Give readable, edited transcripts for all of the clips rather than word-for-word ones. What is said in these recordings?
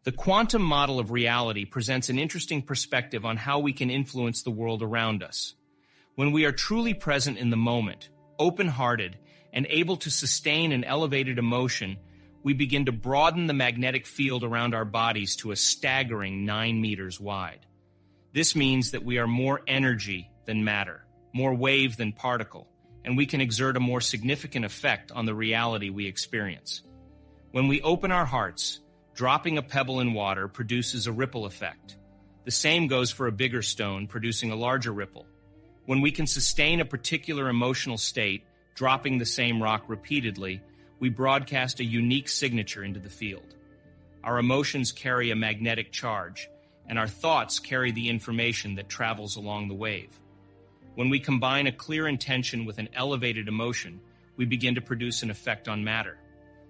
The quantum model of reality presents an interesting perspective on how we can influence the world around us. When we are truly present in the moment, open-hearted, and able to sustain an elevated emotion, we begin to broaden the magnetic field around our bodies to a staggering 9 meters wide. This means that we are more energy than matter, more wave than particle, and we can exert a more significant effect on the reality we experience. When we open our hearts, dropping a pebble in water produces a ripple effect. The same goes for a bigger stone, producing a larger ripple. When we can sustain a particular emotional state, dropping the same rock repeatedly, we broadcast a unique signature into the field. Our emotions carry a magnetic charge, and our thoughts carry the information that travels along the wave. When we combine a clear intention with an elevated emotion, we begin to produce an effect on matter.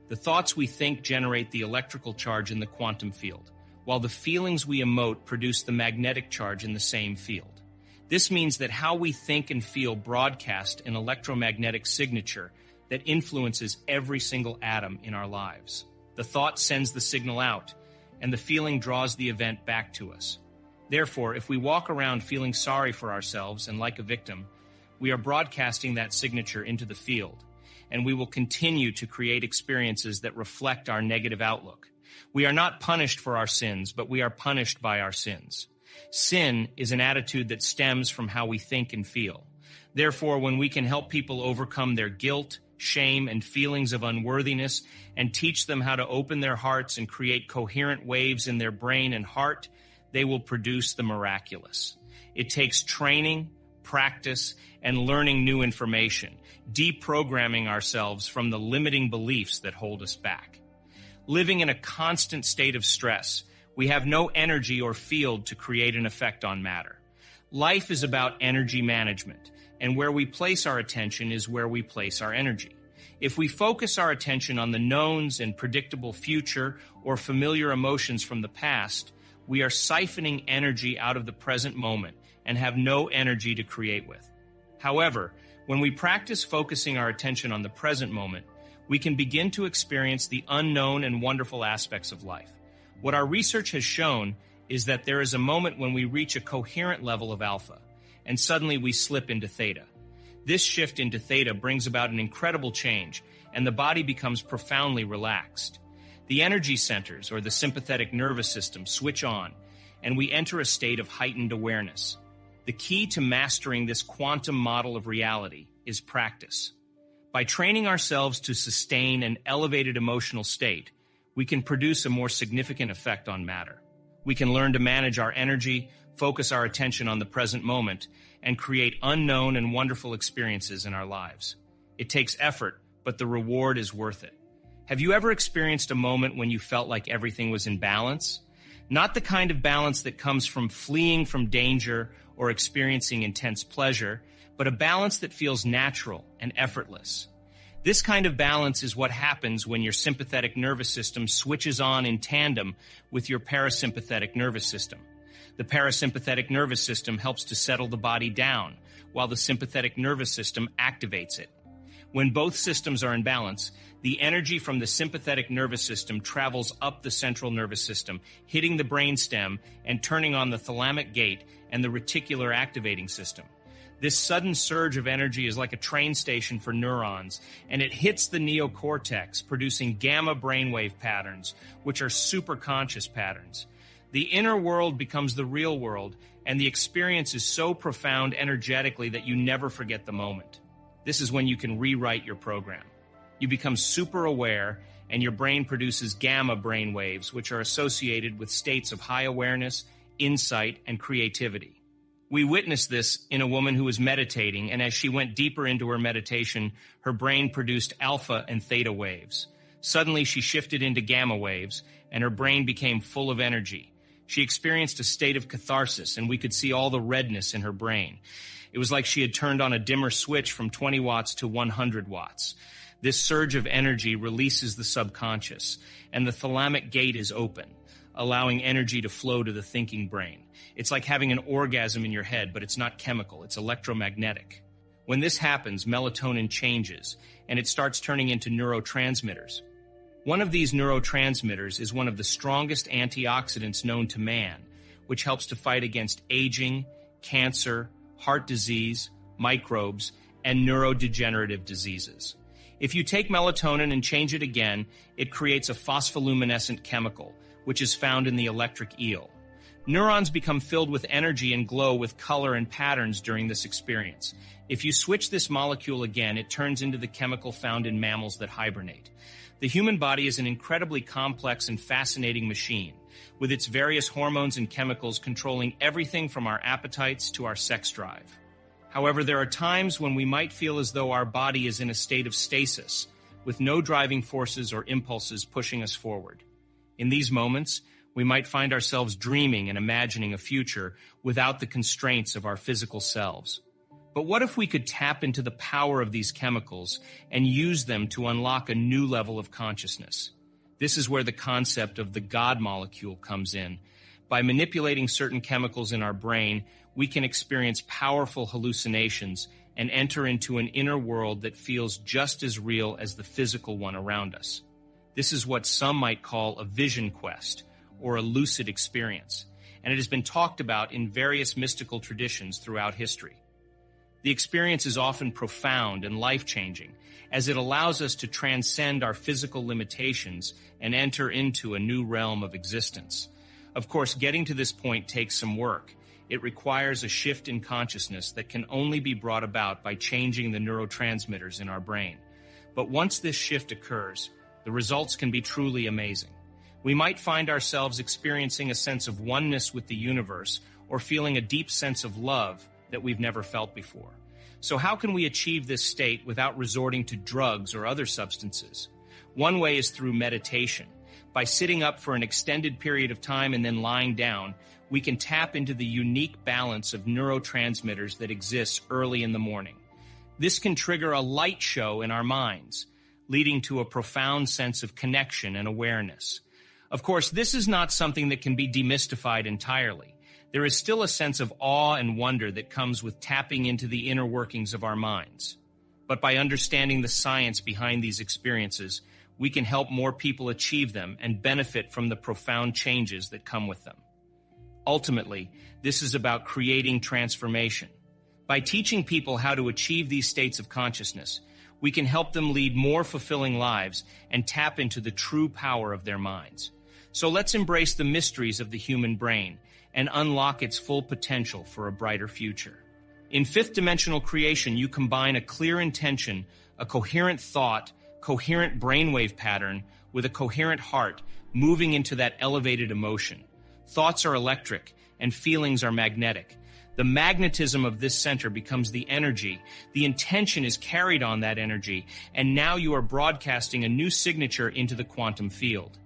The thoughts we think generate the electrical charge in the quantum field, while the feelings we emote produce the magnetic charge in the same field. This means that how we think and feel broadcast an electromagnetic signature that influences every single atom in our lives. The thought sends the signal out, and the feeling draws the event back to us. Therefore, if we walk around feeling sorry for ourselves and like a victim, we are broadcasting that signature into the field, and we will continue to create experiences that reflect our negative outlook. We are not punished for our sins, but we are punished by our sins. Sin is an attitude that stems from how we think and feel. Therefore, when we can help people overcome their guilt, shame, and feelings of unworthiness, and teach them how to open their hearts and create coherent waves in their brain and heart, they will produce the miraculous. It takes training, practice, and learning new information, deprogramming ourselves from the limiting beliefs that hold us back. Living in a constant state of stress, we have no energy or field to create an effect on matter. Life is about energy management, and where we place our attention is where we place our energy. If we focus our attention on the knowns and predictable future or familiar emotions from the past, we are siphoning energy out of the present moment and have no energy to create with. However, when we practice focusing our attention on the present moment, we can begin to experience the unknown and wonderful aspects of life. What our research has shown is that there is a moment when we reach a coherent level of alpha, and suddenly we slip into theta. This shift into theta brings about an incredible change, and the body becomes profoundly relaxed. The energy centers, or the sympathetic nervous system, switch on, and we enter a state of heightened awareness. The key to mastering this quantum model of reality is practice. By training ourselves to sustain an elevated emotional state, we can produce a more significant effect on matter. We can learn to manage our energy, focus our attention on the present moment, and create unknown and wonderful experiences in our lives. It takes effort, but the reward is worth it. Have you ever experienced a moment when you felt like everything was in balance? Not the kind of balance that comes from fleeing from danger or experiencing intense pleasure, but a balance that feels natural and effortless. This kind of balance is what happens when your sympathetic nervous system switches on in tandem with your parasympathetic nervous system. The parasympathetic nervous system helps to settle the body down, while the sympathetic nervous system activates it. When both systems are in balance, the energy from the sympathetic nervous system travels up the central nervous system, hitting the brainstem and turning on the thalamic gate and the reticular activating system. This sudden surge of energy is like a train station for neurons, and it hits the neocortex, producing gamma brainwave patterns, which are superconscious patterns. The inner world becomes the real world, and the experience is so profound energetically that you never forget the moment. This is when you can rewrite your program. You become super aware, and your brain produces gamma brainwaves, which are associated with states of high awareness, insight, and creativity. We witnessed this in a woman who was meditating, and as she went deeper into her meditation, her brain produced alpha and theta waves. Suddenly, she shifted into gamma waves, and her brain became full of energy. She experienced a state of catharsis, and we could see all the redness in her brain. It was like she had turned on a dimmer switch from 20 watts to 100 watts. This surge of energy releases the subconscious, and the thalamic gate is open, allowing energy to flow to the thinking brain. It's like having an orgasm in your head, but it's not chemical, it's electromagnetic. When this happens, melatonin changes, and it starts turning into neurotransmitters. One of these neurotransmitters is one of the strongest antioxidants known to man, which helps to fight against aging, cancer, heart disease, microbes, and neurodegenerative diseases. If you take melatonin and change it again, it creates a phospholumescent chemical, which is found in the electric eel. Neurons become filled with energy and glow with color and patterns during this experience. If you switch this molecule again, it turns into the chemical found in mammals that hibernate. The human body is an incredibly complex and fascinating machine, with its various hormones and chemicals controlling everything from our appetites to our sex drive. However, there are times when we might feel as though our body is in a state of stasis, with no driving forces or impulses pushing us forward. In these moments, we might find ourselves dreaming and imagining a future without the constraints of our physical selves. But what if we could tap into the power of these chemicals and use them to unlock a new level of consciousness? This is where the concept of the God molecule comes in. By manipulating certain chemicals in our brain, we can experience powerful hallucinations and enter into an inner world that feels just as real as the physical one around us. This is what some might call a vision quest, or a lucid experience, and it has been talked about in various mystical traditions throughout history. The experience is often profound and life-changing, as it allows us to transcend our physical limitations and enter into a new realm of existence. Of course, getting to this point takes some work. It requires a shift in consciousness that can only be brought about by changing the neurotransmitters in our brain. But once this shift occurs, the results can be truly amazing. We might find ourselves experiencing a sense of oneness with the universe or feeling a deep sense of love that we've never felt before. So how can we achieve this state without resorting to drugs or other substances? One way is through meditation. By sitting up for an extended period of time and then lying down, we can tap into the unique balance of neurotransmitters that exists early in the morning. This can trigger a light show in our minds, leading to a profound sense of connection and awareness. Of course, this is not something that can be demystified entirely. There is still a sense of awe and wonder that comes with tapping into the inner workings of our minds. But by understanding the science behind these experiences, we can help more people achieve them and benefit from the profound changes that come with them. Ultimately, this is about creating transformation. By teaching people how to achieve these states of consciousness, we can help them lead more fulfilling lives and tap into the true power of their minds. So let's embrace the mysteries of the human brain and unlock its full potential for a brighter future. In fifth dimensional creation, you combine a clear intention, a coherent thought, coherent brainwave pattern with a coherent heart moving into that elevated emotion. Thoughts are electric and feelings are magnetic. The magnetism of this center becomes the energy. The intention is carried on that energy, and now you are broadcasting a new signature into the quantum field.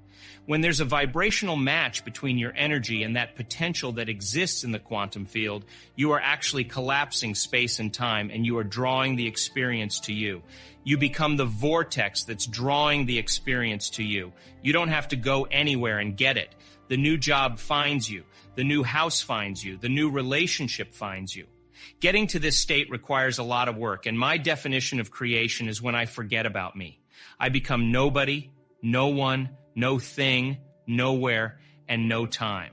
When there's a vibrational match between your energy and that potential that exists in the quantum field, you are actually collapsing space and time, and you are drawing the experience to you. You become the vortex that's drawing the experience to you. You don't have to go anywhere and get it. The new job finds you. The new house finds you. The new relationship finds you. Getting to this state requires a lot of work, and my definition of creation is when I forget about me. I become nobody, no one, no thing, nowhere, and no time.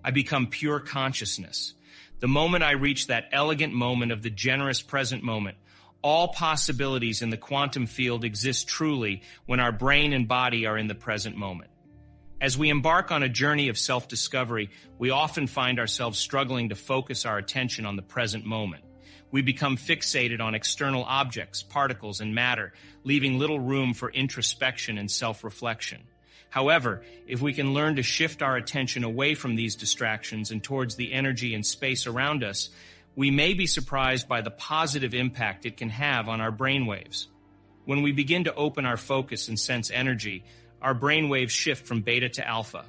I become pure consciousness. The moment I reach that elegant moment of the generous present moment, all possibilities in the quantum field exist truly when our brain and body are in the present moment. As we embark on a journey of self-discovery, we often find ourselves struggling to focus our attention on the present moment. We become fixated on external objects, particles, and matter, leaving little room for introspection and self-reflection. However, if we can learn to shift our attention away from these distractions and towards the energy and space around us, we may be surprised by the positive impact it can have on our brainwaves. When we begin to open our focus and sense energy, our brainwaves shift from beta to alpha.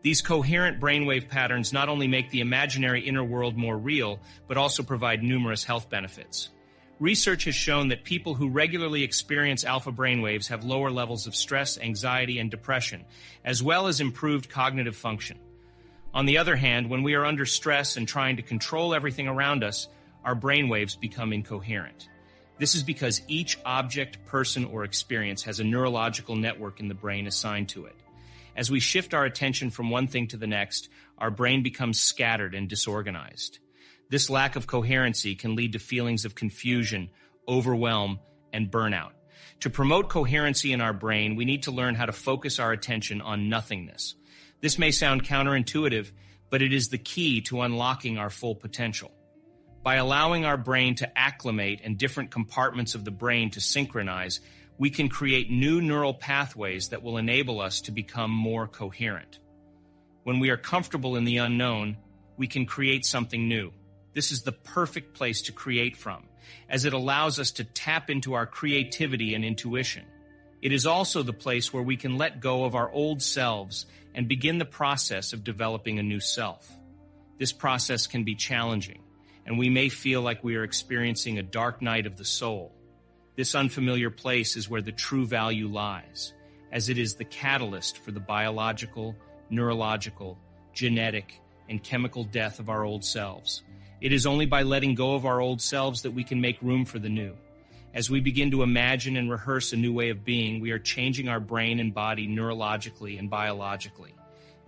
These coherent brainwave patterns not only make the imaginary inner world more real, but also provide numerous health benefits. Research has shown that people who regularly experience alpha brainwaves have lower levels of stress, anxiety, and depression, as well as improved cognitive function. On the other hand, when we are under stress and trying to control everything around us, our brainwaves become incoherent. This is because each object, person, or experience has a neurological network in the brain assigned to it. As we shift our attention from one thing to the next, our brain becomes scattered and disorganized. This lack of coherency can lead to feelings of confusion, overwhelm, and burnout. To promote coherency in our brain, we need to learn how to focus our attention on nothingness. This may sound counterintuitive, but it is the key to unlocking our full potential. By allowing our brain to acclimate and different compartments of the brain to synchronize, we can create new neural pathways that will enable us to become more coherent. When we are comfortable in the unknown, we can create something new. This is the perfect place to create from, as it allows us to tap into our creativity and intuition. It is also the place where we can let go of our old selves and begin the process of developing a new self. This process can be challenging, and we may feel like we are experiencing a dark night of the soul. This unfamiliar place is where the true value lies, as it is the catalyst for the biological, neurological, genetic, and chemical death of our old selves. It is only by letting go of our old selves that we can make room for the new. As we begin to imagine and rehearse a new way of being, we are changing our brain and body neurologically and biologically.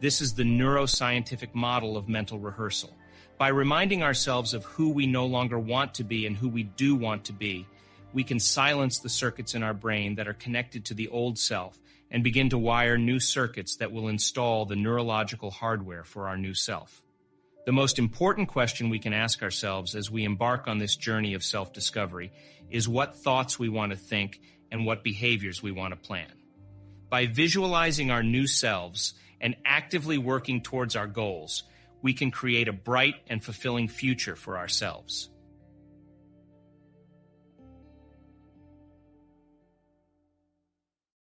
This is the neuroscientific model of mental rehearsal. By reminding ourselves of who we no longer want to be and who we do want to be, we can silence the circuits in our brain that are connected to the old self and begin to wire new circuits that will install the neurological hardware for our new self. The most important question we can ask ourselves as we embark on this journey of self-discovery is what thoughts we want to think and what behaviors we want to plan. By visualizing our new selves and actively working towards our goals, we can create a bright and fulfilling future for ourselves.